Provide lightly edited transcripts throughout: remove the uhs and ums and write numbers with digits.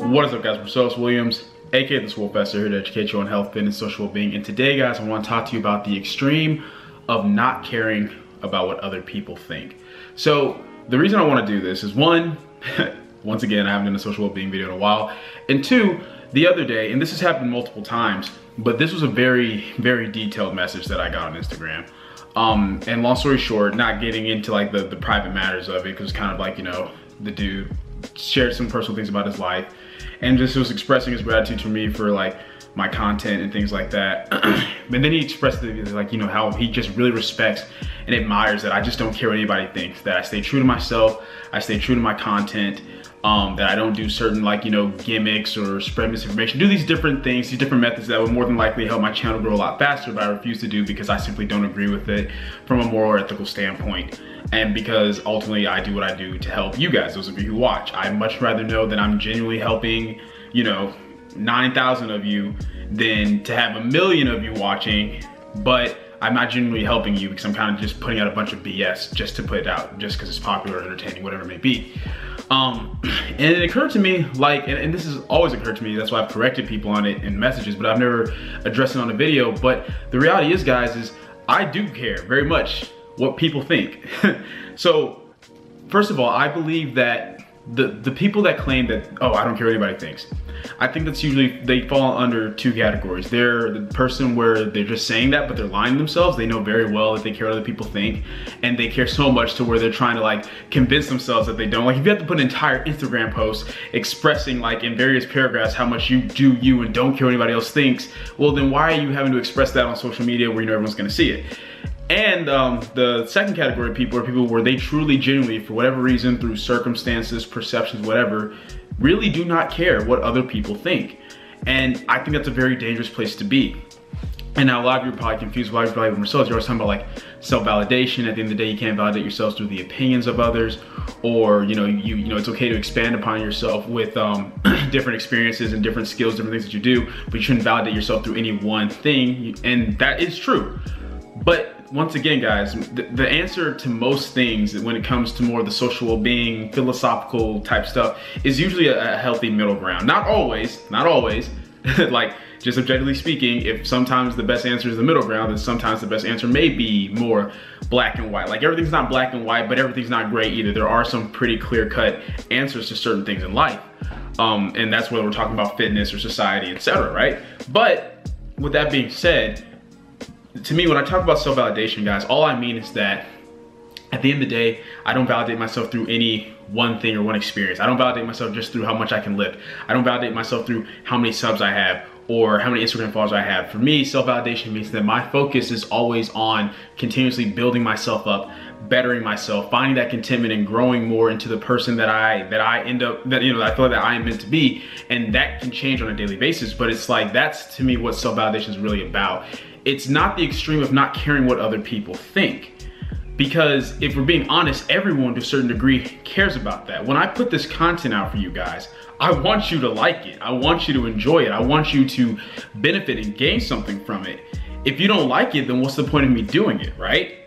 What is up, guys? We're Williams, aka TheSwolefessor, here to educate you on health, fitness, social well-being. And today, guys, I want to talk to you about the extreme of not caring about what other people think. So the reason I want to do this is one, once again, I haven't done a social well-being video in a while. And two, the other day, and this has happened multiple times, but this was a very, very detailed message that I got on Instagram. And long story short, not getting into like the private matters of it, because kind of like, you know, the dude shared some personal things about his life and just was expressing his gratitude to me for like my content and things like that. But then he expressed like, you know, how he just really respects and admires that I just don't care what anybody thinks, that I stay true to myself, I stay true to my content, that I don't do certain, like, you know, gimmicks or spread misinformation, do these different things, these different methods that would more than likely help my channel grow a lot faster, but I refuse to do because I simply don't agree with it from a moral or ethical standpoint. And because ultimately I do what I do to help you guys, those of you who watch. I'd much rather know that I'm genuinely helping, you know, 9,000 of you than to have 1 million of you watching, but I'm not genuinely helping you because I'm kind of just putting out a bunch of BS just to put it out, just because it's popular or entertaining, whatever it may be. And it occurred to me, like, and this has always occurred to me, that's why I've corrected people on it in messages, but I've never addressed it on a video. But the reality is, guys, is I do care very much what people think. So, first of all, I believe that the people that claim that, oh, I don't care what anybody thinks, I think that's usually, they fall under two categories. They're the person where they're just saying that, but they're lying to themselves. They know very well that they care what other people think, and they care so much to where they're trying to like convince themselves that they don't. Like, if you have to put an entire Instagram post expressing like in various paragraphs how much you do you and don't care what anybody else thinks, well then why are you having to express that on social media where you know everyone's gonna see it? And the second category of people are people where they truly, genuinely, for whatever reason, through circumstances, perceptions, whatever, really do not care what other people think. And I think that's a very dangerous place to be. And now a lot of you are probably confused. A lot of you probably with yourselves, you're always talking about like self-validation. At the end of the day, you can't validate yourselves through the opinions of others, or you know it's okay to expand upon yourself with different experiences and different skills, different things that you do, but you shouldn't validate yourself through any one thing. And that is true. But once again, guys, the answer to most things when it comes to more of the social well-being, philosophical type stuff is usually a healthy middle ground. Not always, like just objectively speaking, if sometimes the best answer is the middle ground, then sometimes the best answer may be more black and white. Like everything's not black and white, but everything's not gray either. There are some pretty clear-cut answers to certain things in life. And that's whether we're talking about fitness or society, etc., right? But with that being said, to me, when I talk about self-validation, guys, all I mean is that at the end of the day, I don't validate myself through any one thing or one experience. I don't validate myself just through how much I can lift. I don't validate myself through how many subs I have or how many Instagram followers I have. For me, self-validation means that my focus is always on continuously building myself up, bettering myself, finding that contentment and growing more into the person that I end up, that, you know, I feel like that I am meant to be. And that can change on a daily basis, but it's like, that's to me what self-validation is really about. It's not the extreme of not caring what other people think. Because if we're being honest, everyone to a certain degree cares about that. When I put this content out for you guys, I want you to like it. I want you to enjoy it. I want you to benefit and gain something from it. If you don't like it, then what's the point of me doing it, right?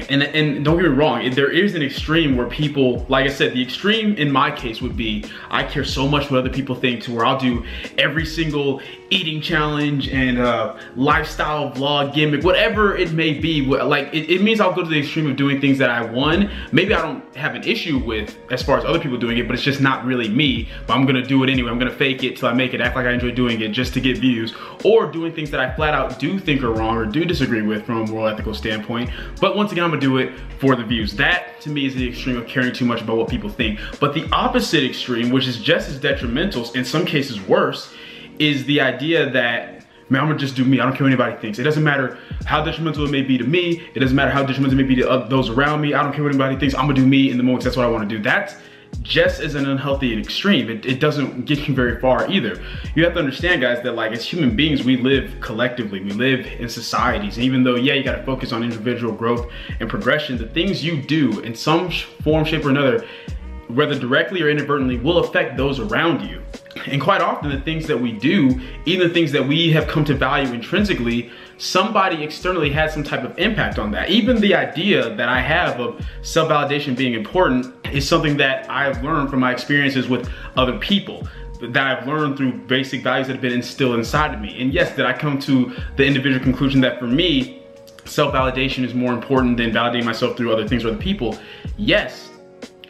And don't get me wrong, there is an extreme where people, like I said, the extreme in my case would be, I care so much what other people think to where I'll do every single eating challenge and lifestyle vlog gimmick, whatever it may be. Like it means I'll go to the extreme of doing things that maybe I don't have an issue with as far as other people doing it, but it's just not really me, but I'm gonna do it anyway. I'm gonna fake it till I make it, act like I enjoy doing it just to get views, or doing things that I flat out do think are wrong or do disagree with from a moral ethical standpoint. But once again, I'm gonna do it for the views. That to me is the extreme of caring too much about what people think. But the opposite extreme, which is just as detrimental, in some cases worse, is the idea that, man, I'm gonna just do me. I don't care what anybody thinks. It doesn't matter how detrimental it may be to me. It doesn't matter how detrimental it may be to those around me. I don't care what anybody thinks. I'm gonna do me in the moment. That's what I wanna do. That's just as an unhealthy extreme. It doesn't get you very far either. You have to understand, guys, that like as human beings, we live collectively, we live in societies. And even though, yeah, you gotta focus on individual growth and progression, the things you do in some form, shape, or another, whether directly or inadvertently, will affect those around you. And quite often the things that we do, even the things that we have come to value intrinsically, somebody externally had some type of impact on that. Even the idea that I have of self-validation being important is something that I've learned from my experiences with other people, that I've learned through basic values that have been instilled inside of me. And yes, did I come to the individual conclusion that for me, self-validation is more important than validating myself through other things or other people? Yes,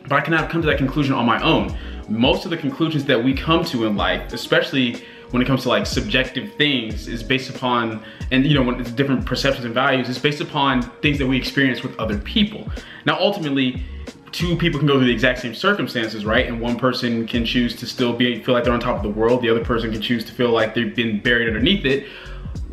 but I cannot come to that conclusion on my own. Most of the conclusions that we come to in life, especially when it comes to like subjective things, is based upon, and you know, when it's different perceptions and values, it's based upon things that we experience with other people. Now, ultimately, two people can go through the exact same circumstances, right? And one person can choose to still feel like they're on top of the world. The other person can choose to feel like they've been buried underneath it.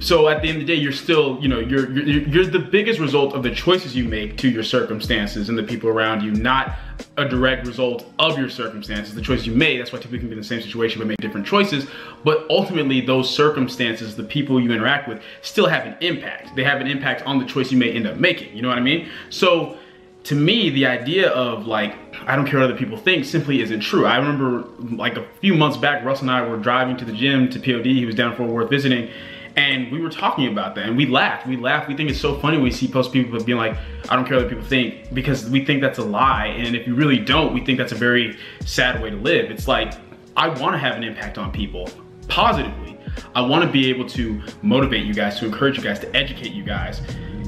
So at the end of the day, you're still, you know, you're the biggest result of the choices you make to your circumstances and the people around you, not a direct result of your circumstances, the choice you made. That's why two people can be in the same situation but make different choices. But ultimately, those circumstances, the people you interact with, still have an impact. They have an impact on the choice you may end up making. You know what I mean? So to me, the idea of like, I don't care what other people think simply isn't true. I remember like a few months back, Russell and I were driving to the gym to POD. He was down for Worth visiting. And we were talking about that and we laughed. We think it's so funny when we see post people being like, I don't care what other people think, because we think that's a lie. And if you really don't, we think that's a very sad way to live. It's like, I want to have an impact on people positively. I want to be able to motivate you guys, to encourage you guys, to educate you guys.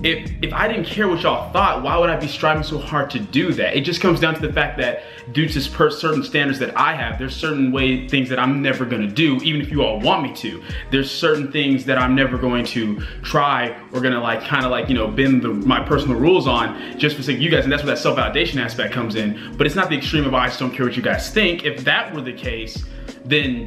If I didn't care what y'all thought, why would I be striving so hard to do that? It just comes down to the fact that due to certain standards that I have, there's certain things that I'm never gonna do, even if you all want me to. There's certain things that I'm never going to try or gonna like, kind of like, you know, bend my personal rules on just for the sake of you guys. And that's where that self-validation aspect comes in. But it's not the extreme of I just don't care what you guys think. If that were the case, then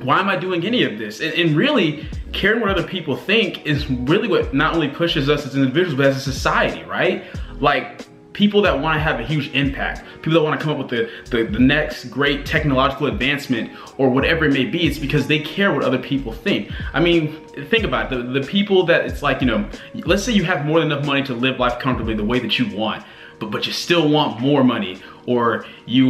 why am I doing any of this? And really, caring what other people think is really what not only pushes us as individuals, but as a society, right? Like, people that want to have a huge impact, people that want to come up with the next great technological advancement or whatever it may be, it's because they care what other people think. I mean, think about it, the people that it's like, you know, let's say you have more than enough money to live life comfortably the way that you want, but you still want more money, or you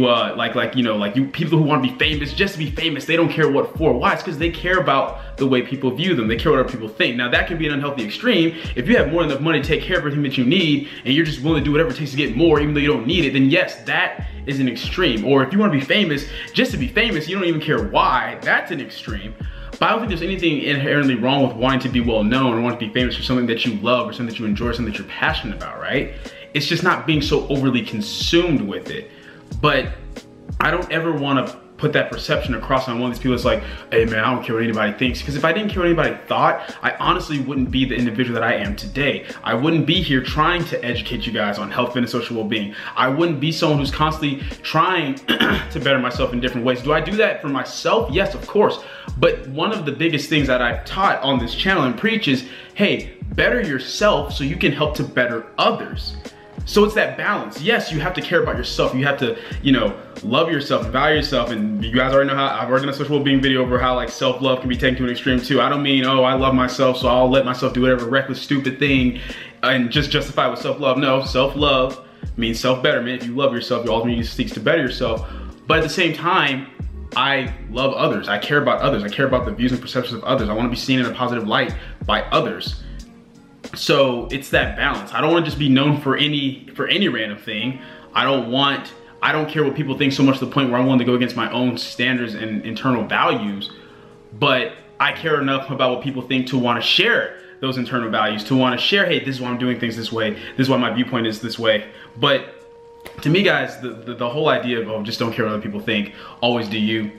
people who want to be famous just to be famous, they don't care what for. Why? It's because they care about the way people view them. They care what other people think. Now that can be an unhealthy extreme. If you have more than enough money to take care of everything that you need, and you're just willing to do whatever it takes to get more, even though you don't need it, then yes, that is an extreme. Or if you want to be famous just to be famous, you don't even care why, that's an extreme. But I don't think there's anything inherently wrong with wanting to be well known or wanting to be famous for something that you love or something that you enjoy or something that you're passionate about, right? It's just not being so overly consumed with it. But I don't ever want to put that perception across on one of these people that's like, hey man, I don't care what anybody thinks. Because if I didn't care what anybody thought, I honestly wouldn't be the individual that I am today. I wouldn't be here trying to educate you guys on health, fitness, social well-being. I wouldn't be someone who's constantly trying to better myself in different ways. Do I do that for myself? Yes, of course. But one of the biggest things that I've taught on this channel and preach is, hey, better yourself so you can help to better others. So it's that balance. Yes, you have to care about yourself. You have to, you know, love yourself and value yourself. And you guys already know how I've already done a social well-being video over how like self-love can be taken to an extreme too. I don't mean, oh, I love myself, so I'll let myself do whatever reckless, stupid thing and just justify with self-love. No, self-love means self-betterment. If you love yourself, you ultimately seek to better yourself. But at the same time, I love others. I care about others. I care about the views and perceptions of others. I want to be seen in a positive light by others. So it's that balance. I don't want to just be known for any random thing. I don't care what people think so much to the point where I'm willing to go against my own standards and internal values, but I care enough about what people think to want to share those internal values, to want to share, hey, this is why I'm doing things this way. This is why my viewpoint is this way. But to me, guys, the whole idea of, oh, just don't care what other people think, always do you.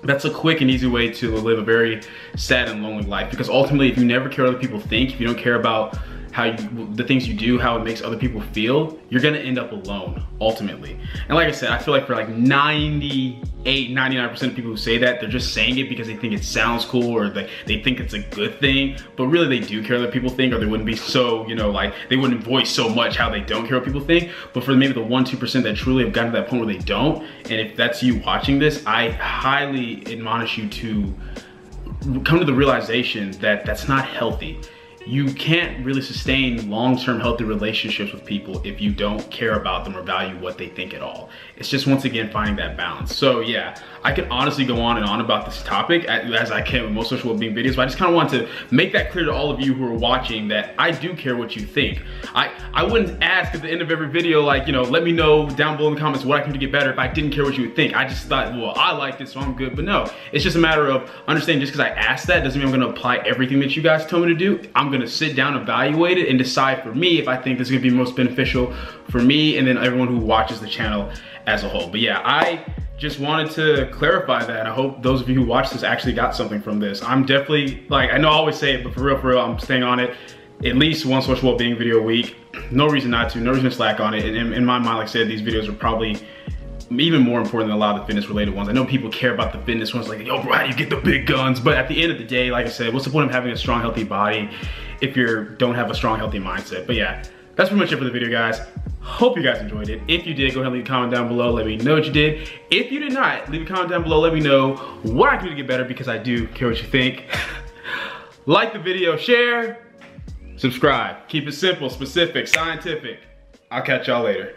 That's a quick and easy way to live a very sad and lonely life, because ultimately, if you never care what other people think, if you don't care about the things you do, how it makes other people feel, you're gonna end up alone, ultimately. And like I said, I feel like for like 98, 99% of people who say that, they're just saying it because they think it sounds cool or they think it's a good thing, but really they do care what other people think, or they wouldn't be so, you know, like they wouldn't voice so much how they don't care what people think. But for maybe the 1-2% that truly have gotten to that point where they don't, and if that's you watching this, I highly admonish you to come to the realization that that's not healthy. you can't really sustain long-term healthy relationships with people if you don't care about them or value what they think at all. It's just, once again, finding that balance. So yeah, I could honestly go on and on about this topic as I can with most social well-being videos, but I just kind of want to make that clear to all of you who are watching that I do care what you think. I wouldn't ask at the end of every video, like, you know, let me know down below in the comments what I can do to get better if I didn't care what you would think. I just thought, well, I like this, so I'm good. But no, it's just a matter of understanding, just because I asked that doesn't mean I'm gonna apply everything that you guys tell me to do. I'm gonna sit down, evaluate it, and decide for me if I think this is gonna be most beneficial for me and then everyone who watches the channel as a whole. But yeah, I just wanted to clarify that. I hope those of you who watch this actually got something from this. I'm definitely, like, I know I always say it, but for real, I'm staying on it. At least one social well-being video a week. No reason not to, no reason to slack on it. And in my mind, like I said, these videos are probably even more important than a lot of the fitness related ones. I know people care about the fitness ones, like, yo bro, how do you get the big guns? But at the end of the day, like I said, what's the point of having a strong, healthy body if you don't have a strong, healthy mindset? But yeah, that's pretty much it for the video, guys. Hope you guys enjoyed it. If you did, go ahead and leave a comment down below. Let me know what you did. If you did not, leave a comment down below. Let me know what I can do to get better, because I do care what you think. Like the video, share, subscribe. Keep it simple, specific, scientific. I'll catch y'all later.